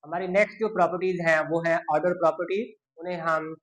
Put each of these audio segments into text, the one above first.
हमारी नेक्स्ट जो प्रॉपर्टीज हैं वो है ऑर्डर प्रॉपर्टीज, उन्हें हम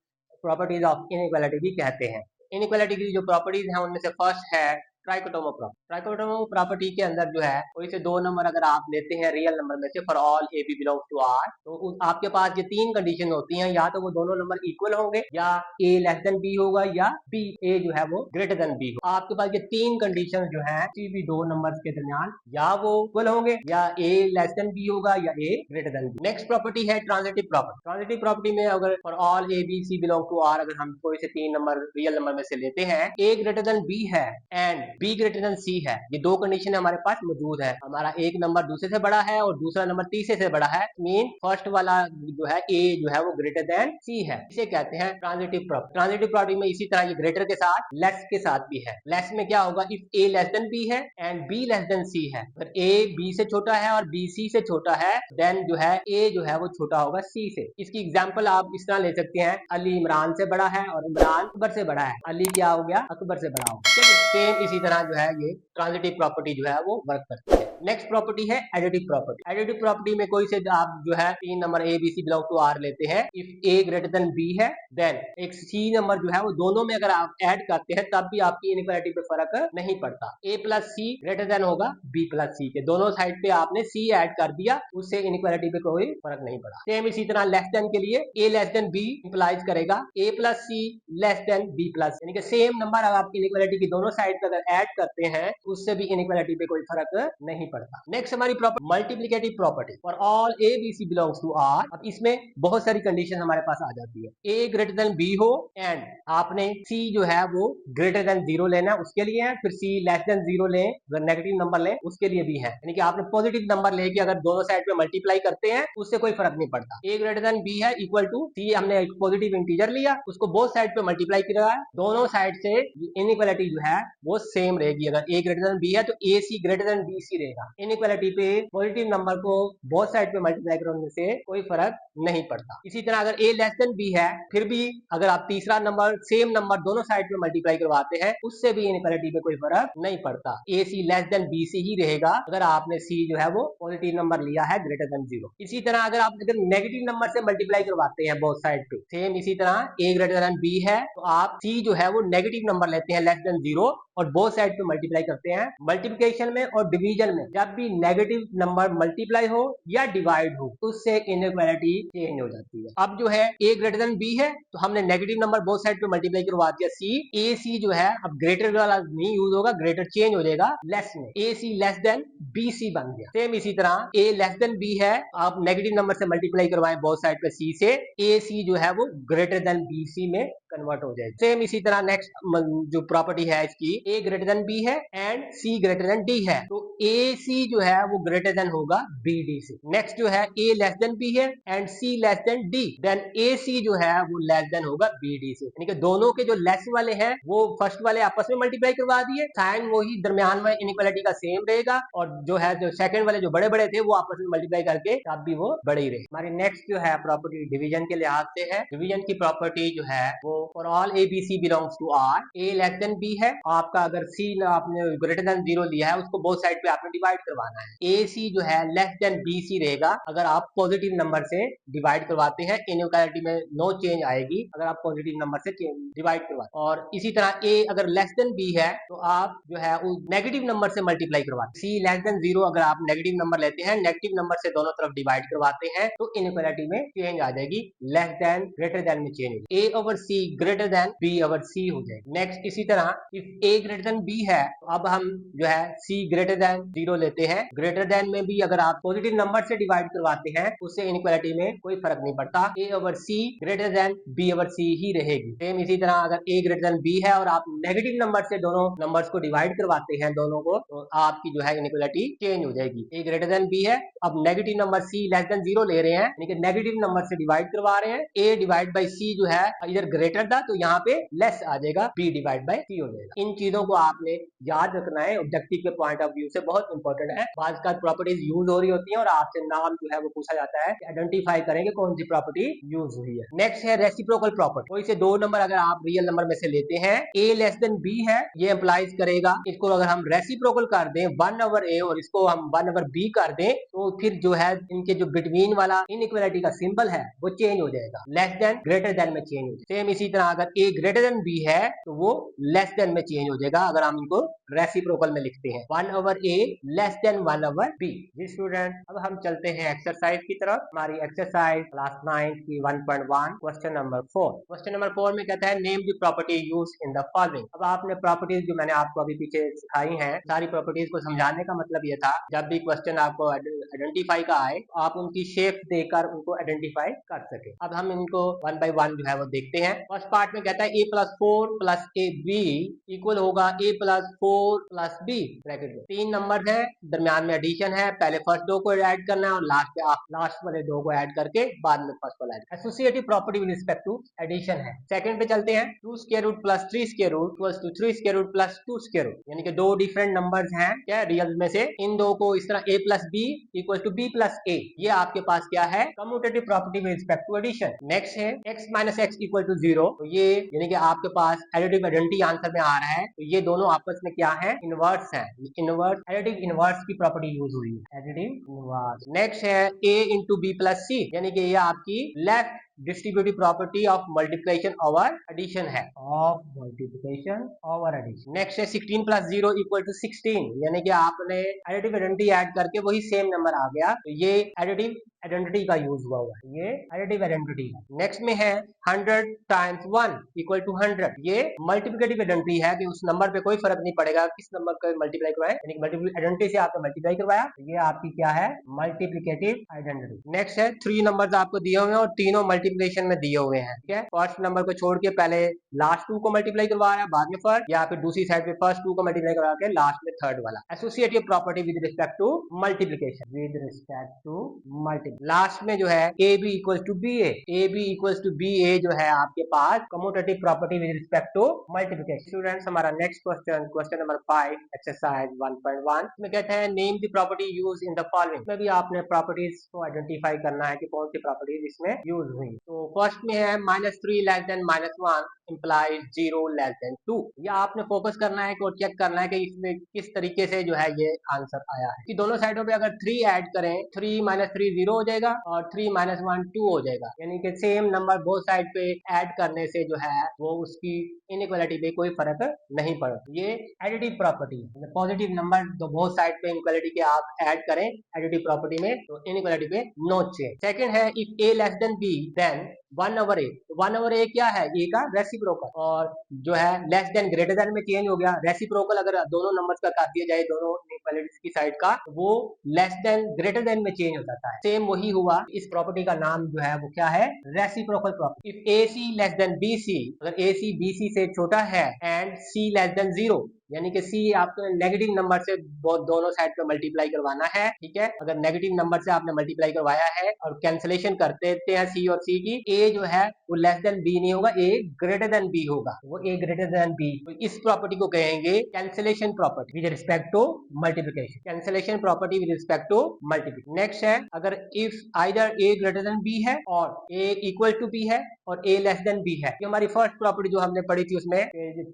प्रॉपर्टीज ऑफ इनइक्वालिटी भी कहते हैं। इनइक्वालिटी की जो प्रॉपर्टीज हैं उनमें से फर्स्ट है ट्राइकोटोमो प्रॉपर्टी। ट्राइकोटोमो प्रॉपर्टी के अंदर जो है कोई से दो नंबर अगर आप लेते हैं रियल नंबर में से for all A B belongs to R, तो आपके पास ये तीन कंडीशन होती हैं, या तो वो दोनों नंबर इक्वल होंगे, या ए लेस देन बी होगा, या बी ए जो है वो ग्रेटर देन बी हो। आपके पास ये तीन कंडीशन जो है किसी भी दो नंबर के दरमियान या वो इक्वल होंगे, या ए लेस देन बी होगा, या A greater than B. Next property है ट्रांजिटिव प्रॉपर्टी। ट्रांजिटिव प्रॉपर्टी में अगर for all A B C belong to R, अगर हम कोई से तीन नंबर रियल नंबर में से लेते हैं, ए ग्रेटर देन बी है and be greater than C है, ये दो कंडीशन हमारे पास मौजूद है। हमारा एक नंबर दूसरे से बड़ा है और दूसरा नंबर तीसरे से बड़ा है, मीन फर्स्ट वाला जो है ए जो है वो ग्रेटर देन सी है, इसे कहते हैं ट्रांजिटिव प्रॉपर्टी। ट्रांजिटिव प्रॉपर्टी में इसी तरह ये ग्रेटर के साथ लेस के साथ भी है। लेस में क्या होगा, if A less than B है and B less than C है, अगर ए बी से छोटा है और बी सी से छोटा है, देन जो है ए जो है वो छोटा होगा सी से। इसकी एग्जांपल आप इस तरह ले सकते हैं, अली इमरान से बड़ा है और इमरान अकबर से बड़ा है, अली क्या हो गया, अकबर से बड़ा होगा। सेम इसी तरह जो है ये ट्रांजिटिव प्रॉपर्टी जो है वो वर्क करती है। नेक्स्ट प्रॉपर्टी है एडिटिव प्रॉपर्टी। एडिटिव प्रॉपर्टी में कोई से आप जो है तीन number A B C belong to R लेते हैं, if A greater than B है, देन एक सी नंबर जो है वो दोनों में अगर आप ऐड करते हैं तब भी आपकी इनइक्वालिटी पे फर्क नहीं पड़ता। ए प्लस सी ग्रेटर देन होगा बी प्लस सी के, दोनों साइड पे आपने सी ऐड कर दिया, उससे इनइक्वालिटी पे कोई फर्क नहीं पड़ा। सेम इसी तरह लेस देन के लिए ए लेस देन बी इंप्लाइज करेगा ए प्लस सी लेस देन बी प्लस, यानी कि सेम नंबर अगर आप इनइक्वालिटी की दोनों साइड पे अगर ऐड करते हैं उससे भी इनइक्वालिटी पे कोई फर्क नहीं पड़ता। नेक्स्ट हमारी property multiplicative property for all A B C belongs to R. अब इसमें बहुत सारी कंडीशन हमारे पास आ जाती है, ए ग्रेटर देन बी हो एंड आपने सी जो है वो ग्रेटर देन जीरो लेना है उसके लिए है, फिर सी लेस देन जीरो लें अगर नेगेटिव नंबर लें उसके लिए भी है, यानी कि आपने पॉजिटिव नंबर लेके अगर दोनों साइड पे मल्टीप्लाई करते हैं उससे कोई फर्क नहीं पड़ता। ए ग्रेटर देन बी है इक्वल टू सी, हमने एक पॉजिटिव इंटीजर लिया उसको बोथ साइड पे मल्टीप्लाई किया है, दोनों साइड से इनइक्वालिटी जो है वो सेम रहेगी। अगर ए ग्रेटर देन बी है तो A C greater than B C रहेगा। इनइक्वालिटी पे पॉजिटिव नंबर को बोथ साइड पे मल्टीप्लाई करने से कोई फर्क नहीं पड़ता। इसी तरह अगर ए लेस देन बी है फिर भी अगर आप तीसरा नंबर सेम नंबर दोनों साइड पे मल्टीप्लाई करवाते हैं उससे भी इनइक्वालिटी पे कोई फर्क नहीं पड़ता, ए सी लेस देन बी सी ही रहेगा अगर आपने सी जो है वो पॉजिटिव नंबर लिया है ग्रेटर देन जीरो। इसी तरह अगर आप नेगेटिव नंबर से मल्टीप्लाई करवाते हैं बोथ साइड पे, सेम इसी तरह ए ग्रेटर देन बी है तो आप सी जो है वो नेगेटिव नंबर लेते हैं लेस देन जीरो और बोथ साइड पे मल्टीप्लाई करते हैं। मल्टीप्लिकेशन में और डिवीजन में जब भी नेगेटिव नंबर मल्टीप्लाई हो या डिवाइड हो उससे इनइक्वालिटी चेंज हो जाती है। अब जो है ए ग्रेटर देन बी है तो हमने नेगेटिव नंबर बोथ साइड पे मल्टीप्लाई करवा दिया सी, ए सी जो है अब ग्रेटर वाला नहीं यूज होगा, ग्रेटर चेंज हो जाएगा लेस में, ए सी लेस देन बी सी बन गया। सेम इसी तरह ए लेस देन बी है आप नेगेटिव नंबर से मल्टीप्लाई करवाएं बोथ साइड पे सी से, ए सी जो है वो ग्रेटर देन बी सी में कन्वर्ट हो जाएगा। सेम इसी तरह नेक्स्ट जो प्रॉपर्टी है इसकी ए ग्रेटर देन बी है and C greater than D है तो ए सी जो है वो ग्रेटर देन होगा बी डी से। नेक्स्ट जो है ए लेस देन बी है and C less than D, then A C जो है वो लेस देन होगा बी डी से, यानी कि दोनों के जो लेस वाले हैं वो फर्स्ट वाले आपस में मल्टीप्लाई करवा दिए, साइन वही दरमियान में इनइक्वालिटी का सेम रहेगा और जो है जो सेकंड वाले जो बड़े बड़े थे वो आपस में मल्टीप्लाई करके तब भी वो बड़े ही रहे। हमारी नेक्स्ट जो है प्रॉपर्टी डिवीजन के लिहाज से है। डिवीजन की प्रॉपर्टी जो है वो for all A B C belongs to R, A less than B है, आपका अगर सी आपने ग्रेटर देन जीरो लिया है उसको बोथ साइड पे आपने डिवाइड करवाना है, ए सी जो है लेस देन बी सी रहेगा अगर आप पॉजिटिव नंबर से डिवाइड करवाते हैं, इनइक्वालिटी में नो चेंज आएगी अगर आप पॉजिटिव नंबर से डिवाइड करवाते हैं। और इसी तरह ए अगर लेस देन बी है तो आप जो है नेगेटिव नंबर से मल्टीप्लाई करवाते हैं, सी लेस देन जीरो अगर आप नेगेटिव नंबर लेते हैं नेगेटिव नंबर से दोनों तरफ डिवाइड करवाते हैं तो इनइक्वालिटी में चेंज आ जाएगी, लेस देन ग्रेटर देन में change, A over C greater than B over C हो जाएगी। नेक्स्ट इसी तरह if A greater than B है तो अब हम जो है सी ग्रेटर देन जीरो लेते हैं, ग्रेटर देन में भी अगर आप पॉजिटिव नंबर से डिवाइड करवाते हैं उससे इनइक्वालिटी में कोई फर्क नहीं पड़ता, ए over C greater than B over सी ही रहेगी। सेम इसी तरह अगर ए ग्रेटर देन बी है और आप नेगेटिव नंबर से दोनों नंबर्स को डिवाइड करवाते हैं दोनों को तो आपकी जो है इनइक्वालिटी चेंज हो जाएगी। ए ग्रेटर देन बी है, अब negative number C less than zero ले रहे हैं यानी कि नेगेटिव नंबर से डिवाइड करवा रहे हैं, ए डिवाइड बाई सी जो है इधर ग्रेटर था तो यहाँ पे लेस आ जाएगा, बी डिवाइड बाई सी हो जाएगा। इन चीजों को आपने याद रखना है, ऑब्जेक्टिव के पॉइंट ऑफ व्यू से बहुत इंपॉर्टेंट है। बात का प्रॉपर्टीज यूज हो रही होती है और आपसे नाम जो है वो पूछा जाता है, आइडेंटिफाई करेंगे कौन सी प्रॉपर्टी यूज हुई है। नेक्स्ट है रेसिप्रोकल प्रॉपर्टी। कोई से दो नंबर अगर आप रियल नंबर में से लेते हैं, a लेस देन b है, ये एम्प्लाइज करेगा। इसको अगर हम रेसिप्रोकल कर दें 1/a और इसको हम 1/b कर दें, तो फिर जो है इनके जो बिटवीन वाला इनइक्वालिटी का सिंबल है वो चेंज हो जाएगा, लेस देन ग्रेटर देन में चेंज हो जाएगा। सेम इसी तरह अगर a ग्रेटर देन b है तो वो लेस देन में चेंज हो जाएगा अगर हम इनको रेसिप्रोकल में लिखते हैं, 1/a लेस देन 1/b। जी स्टूडेंट, अब हम चलते हैं एक्सरसाइज की तरफ। हमारी एक्सरसाइज क्लास 9 की 1.1 क्वेश्चन नंबर 4। क्वेश्चन नंबर 4 में कहता है name the property used in the following. अब आपने प्रॉपर्टीज जो मैंने आपको अभी पीछे सिखाई हैं, सारी प्रॉपर्टीज को समझाने का मतलब ये था, जब भी क्वेश्चन आपको आइडेंटिफाई का आए आप उनकी शेप देकर उनको आइडेंटिफाई कर सके। अब हम इनको 1 by 1 जो है वो देखते हैं। फर्स्ट पार्ट में कहता है a + 4 + ab इक्वल होगा a + 4 + b। ब्रैकेट में 3 नंबर है, दरमियान में एडिशन है, पहले फर्स्ट दो को ऐड करना है और लास्ट वाले दो को ऐड करके बाद में फर्स्ट वाला add. Associative property with respect to addition है। सेकंड पे चलते हैं, 2 square root + 3 square root equals to 3 square root + 2 square root, यानी कि दो डिफरेंट नंबर्स हैं क्या रियल में से, इन दो को इस तरह a + b equal to b + a, ये आपके पास क्या है, commutative property with respect to addition. Next है x - x इक्वल टू 0, तो ये यानी कि आपके पास एडिटिव आइडेंटिटी आंसर में आ रहा है, तो ये दोनों आपस में क्या है, इनवर्स है। इनवर्स एडिटिव इनवर्स की प्रॉपर्टी यूज हुई है, एडिटिव इनवर्स। नेक्स्ट है a × b + c, यानी कि ये आपकी left distributive property of multiplication over addition है, of multiplication over addition. Next है 16 + 0 इक्वल टू 16, यानी कि आपने एडिटिव आइडेंटिटी ऐड करके वही सेम नंबर आ गया, तो ये एडिटिव आइडेंटिटी का यूज हुआ है, ये एडिटिव आइडेंटिटी है। नेक्स्ट में है 100 × 1 इक्वल टू 100, ये मल्टीप्लिकेटिव आइडेंटिटी है कि उस नंबर पे कोई फर्क नहीं पड़ेगा किस नंबर को मल्टीप्लाई करवाए, यानी कि मल्टीपल आइडेंटिटी से आपने मल्टीप्लाई करवाया, तो ये आपकी क्या है, मल्टीप्लिकेटिव आइडेंटिटी। नेक्स्ट है 3 नंबर्स आपको दिए हुए हैं और तीनों मल्टीप्लिकेशन में दिए हुए हैं, ठीक है। फर्स्ट नंबर को छोड़ के पहले लास्ट 2 को मल्टीप्लाई करवा रहा है, बाद में फर्स्ट, या फिर दूसरी साइड पे फर्स्ट 2 को मल्टीप्लाई करवा के लास्ट में थर्ड वाला। Associative property with respect to multiplication, with respect to multiplication. Last में जो है ab equals to ba, ab equals to ba जो है आपके पास commutative property with respect to multiplication. Students, हमारा next question, question number 5 exercise 1.1 में कहते हैं name the property used in the following. में भी आपने प्रॉपर्टीज को आइडेंटिफाई करना है कि कौन सी प्रॉपर्टीज इसमें यूज हुई। तो फर्स्ट में है -3 less than -1 implies 0 less than 2। ये आपने फोकस करना है और चेक करना है कि इसमें किस तरीके से जो है ये आंसर आया है, कि दोनों साइडों पे अगर 3 ऐड करें, 3 - 3 0 हो जाएगा और 3 - 1 2 हो जाएगा, यानी कि सेम नंबर बोथ साइड पे ऐड करने से जो है वो उसकी इनइक्वालिटी पे कोई फर्क नहीं पड़ता। ये एडिटिव प्रॉपर्टी है, पॉजिटिव नंबर जो बोथ साइड पे इनइक्वालिटी के आप ऐड करें एडिटिव प्रॉपर्टी में, तो इनइक्वालिटी पे नो चेंज। सेकंड है if a less than b then 1/a, 1/a क्या है, a का रेसिप्रोकल, और जो है लेस देन ग्रेटर देन में चेंज हो गया। रेसिप्रोकल अगर दोनों नंबर्स का कर दिया जाए दोनों इनइक्वालिटीज की साइड का, वो लेस देन ग्रेटर देन में चेंज हो जाता है। सेम वही हुआ, इस प्रॉपर्टी का नाम जो है वो क्या है, reciprocal property. If AC less than BC, अगर AC BC से छोटा है एंड C लेस देन 0, यानी कि C आपको नेगेटिव नंबर से दोनों साइड पे मल्टीप्लाई करवाना है, ठीक है। अगर नेगेटिव नंबर से आपने मल्टीप्लाई करवाया है और कैंसिलेशन करते हैं C और C की, A जो है वो लेस देन B नहीं होगा, A ग्रेटर देन B होगा, वो A ग्रेटर देन B। तो इस प्रॉपर्टी को कहेंगे cancellation property with respect to multiplication, cancellation property with respect to multiplication. Next है अगर if either A greater than B है और A इक्वल टू B है और A लेस देन B है। ये हमारी फर्स्ट प्रॉपर्टी जो हमने पढ़ी थी उसमें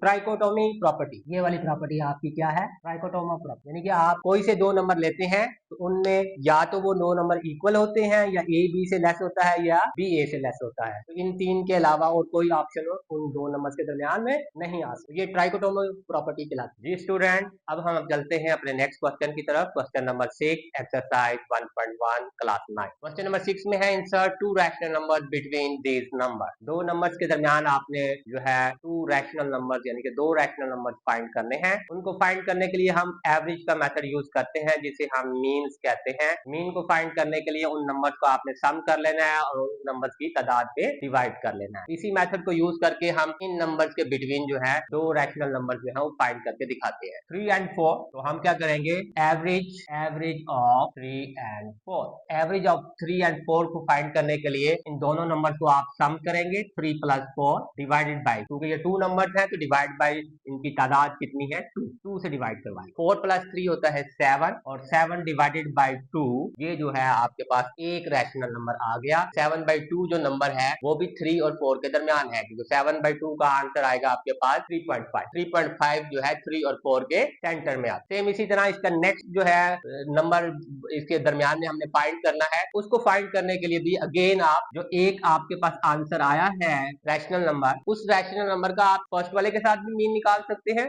ट्राइकोटोमी प्रॉपर्टी, ये वाली प्रॉपर्टी आपकी क्या है, ट्राइकोटोमा प्रॉपर्टी, यानी कि आप कोई से दो नंबर लेते हैं तो उनमें या तो वो दो नंबर इक्वल होते हैं, या A B से लेस होता है, या B A से लेस होता है। तो इन तीन के अलावा और कोई ऑप्शन उन दो नंबर्स के दरमियान में नहीं आ सकता, ये ट्राइकोटोमा प्रॉपर्टी कहलाती है। जी स्टूडेंट, अब हम चलते हैं अपने नेक्स्ट क्वेश्चन की तरफ। Question number 6 exercise 1.1 class 9। Question number 6 में है insert 2 rational numbers between these number. दो नंबर्स के दरमियान आपने जो है 2 रैशनल नंबर्स यानी कि 2 रैशनल नंबर्स फाइंड करने हैं। उनको फाइंड करने के लिए हम एवरेज का मेथड यूज करते हैं, जिसे हम मीन्स कहते हैं। मीन को फाइंड करने के लिए उन नंबर्स को आपने सम कर लेना है और उन नंबर्स की तादाद पे डिवाइड कर लेना है। इसी मेथड को यूज करके हम इन नंबर्स के बिटवीन जो है दो रैशनल नंबर्स जो है वो फाइंड करके दिखाते हैं, 3 and 4। तो हम क्या करेंगे, average of 3 and 4, average of 3 and 4 को फाइंड करने के लिए इन दोनों नंबर्स को आप सम करेंगे, 3 + 4 डिवाइडेड बाई, क्योंकि ये 2 नंबर्स हैं तो डिवाइड बाई इनकी तादाद कितनी कितनी है 2 से डिवाइड करवाएं। 4 + 3 होता है 7 और 7 डिवाइडेड बाई 2 ये जो है आपके पास एक रैशनल नंबर आ गया। 7/2 जो नंबर है वो भी 3 और 4 के दरमियान है, क्योंकि 7/2 का आंसर आएगा आपके पास 3.5। 3.5 जो है 3 और 4 के सेंटर में आता है। सेम इसी तरह इसका नेक्स्ट जो है नंबर इसके दरमियान में हमने फाइंड करना है। उसको फाइंड करने के लिए भी अगेन आप जो एक आपके पास आंसर आया है रैशनल नंबर, उस रैशनल नंबर का आप फर्स्ट वाले के साथ भी मीन निकाल सकते हैं,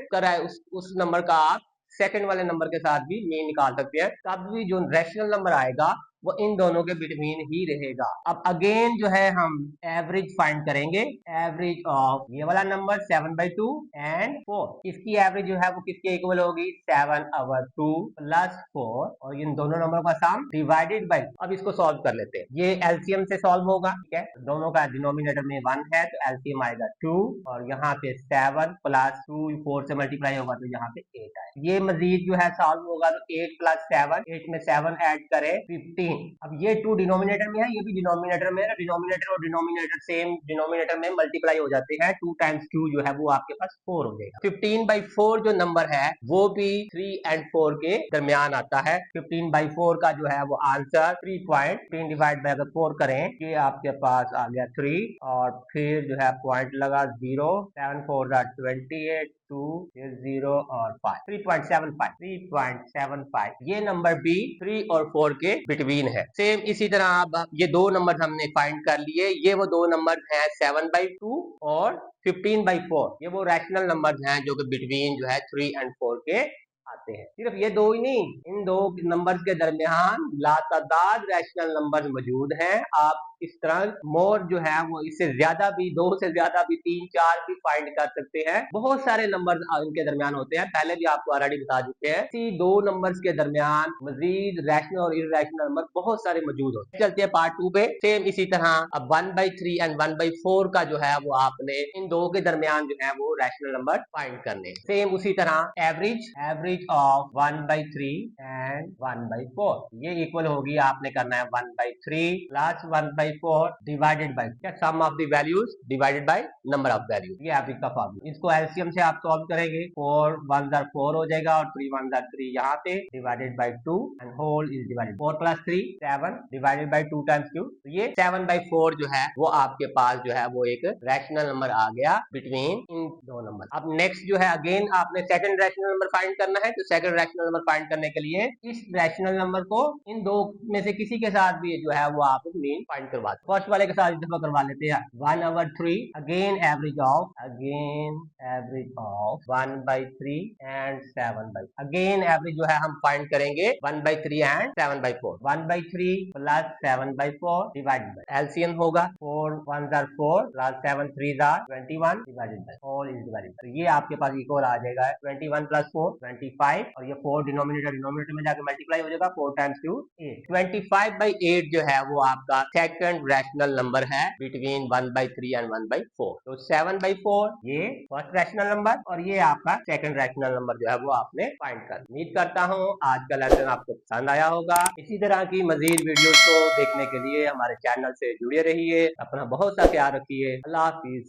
उस नंबर का आप सेकंड वाले नंबर के साथ भी मीन निकाल सकते हैं। तब भी जो रैशनल नंबर आएगा वो इन दोनों के बिटवीन ही रहेगा। अब अगेन जो है हम एवरेज फाइंड करेंगे, एवरेज ऑफ ये वाला नंबर 7/2 एंड 4। इसकी एवरेज जो है वो किसके इक्वल होगी 7/2 + 4 और इन दोनों नंबर का सम डिवाइडेड बाई। अब इसको सॉल्व कर लेते हैं, ये एलसीएम से सॉल्व होगा। ठीक है, दोनों का डिनोमिनेटर में 1 है तो एलसीएम आएगा 2 और यहाँ पे 7 + 2 4 से मल्टीप्लाई होगा तो यहाँ पे 8 आएगा। ये मजीद जो है सॉल्व होगा तो 8 + 7, 8 में 7 ऐड करें 15। अब ये 2 डिनोमिनेटर में है, ये भी डिनोमिनेटर में है। डिनोमिनेटर और डिनोमिनेटर सेम डिनोमिनेटर में मल्टीप्लाई हो जाते हैं। 2 × 2 जो है वो आपके पास 4 हो जाएगा। 15/4 जो नंबर है वो भी 3 और 4 के दरमियान आता है। 15/4 का जो है वो आंसर 3.15 डिवाइड बाय अगर 4 करें ये आपके पास आ गया 3 और फिर जो है पॉइंट लगा 0, 7 4 28, 2 0 और 5, 3.75 ये नंबर भी 3 और 4 के बिटवीन है। सेम इसी तरह अब ये दो नंबर हमने फाइंड कर लिए। ये वो दो नंबर हैं 7/2 और 15/4, ये वो रैशनल नंबर हैं जो कि बिटवीन जो है 3 और 4 के आते हैं। सिर्फ ये दो ही नहीं, इन दो नंबर्स के दरमियान लातादाद रैशनल नंबर मौजूद हैं। आप इस तरह मोर जो है वो इससे ज्यादा भी, 2 से ज्यादा भी, 3 4 भी फाइंड कर सकते हैं। बहुत सारे नंबर इनके दरमियान होते हैं, पहले भी आपको ऑलरेडी बता चुके हैं। इसी दो नंबर्स के दरमियान मजीद रैशनल और इर्रेशनल नंबर बहुत सारे मौजूद होते हैं। चलते हैं पार्ट 2 पे। सेम इसी तरह अब 1/3 एंड 1/4 का जो है वो आपने इन दो के दरमियान जो है वो रैशनल नंबर फाइंड करने। सेम उसी तरह एवरेज ऑफ 1/3 एंड 1/4 ये इक्वल होगी, आपने करना है 1/3 + 1/4 divided by sum of the values divided by number of values. ये एवरेज का फॉर्मूला। इसको एलसीएम से आप सॉल्व करेंगे, 4 1 4 हो जाएगा और 3 1 3 यहाँ पे divided by 2 and whole is divided 4 + 3 7 divided by 2 × 2। तो ये 7/4 जो है वो आपके पास जो है वो एक रैशनल नंबर आ गया बिटवीन इन दो नंबर। अब नेक्स्ट जो है अगेन आपने सेकंड रैशनल नंबर फाइंड करना है। तो सेकंड रैशनल नंबर फाइंड करने के लिए इस रैशनल नंबर को इन दो में से किसी के साथ भी जो है वो आप मीन फाइंड करवा दो। फर्स्ट वाले के साथ इस दफा करवा लेते हैं 1/3 again average of 1/3 and 7/4। Again average जो है हम फाइंड करेंगे 1/3 एंड 7/4। 1/3 + 7/4 डिवाइडेड बाय एलसीएम होगा 4 1 4 + 7 3 21 divided by all is divided. तो ये आपके पास इक्वल आ जाएगा 21 + 4 25 और ये 4 डिनोमिनेटर में जाकर मल्टीप्लाई हो जाएगा 4 × 2 8। 25/8 जो है वो आपका सेकंड रैशनल नंबर है बिटवीन 1/3 एंड 1/4। तो 7/4 ये फर्स्ट रैशनल नंबर और ये आपका सेकंड रैशनल नंबर जो है वो आपने फाइंड कर। उम्मीद करता हूँ आज का लेसन आपको पसंद आया होगा। इसी तरह की मजीद वीडियोस को देखने के लिए हमारे चैनल से जुड़े रहिए। अपना बहुत सा ख्याल रखिए। अल्लाह हाफिज।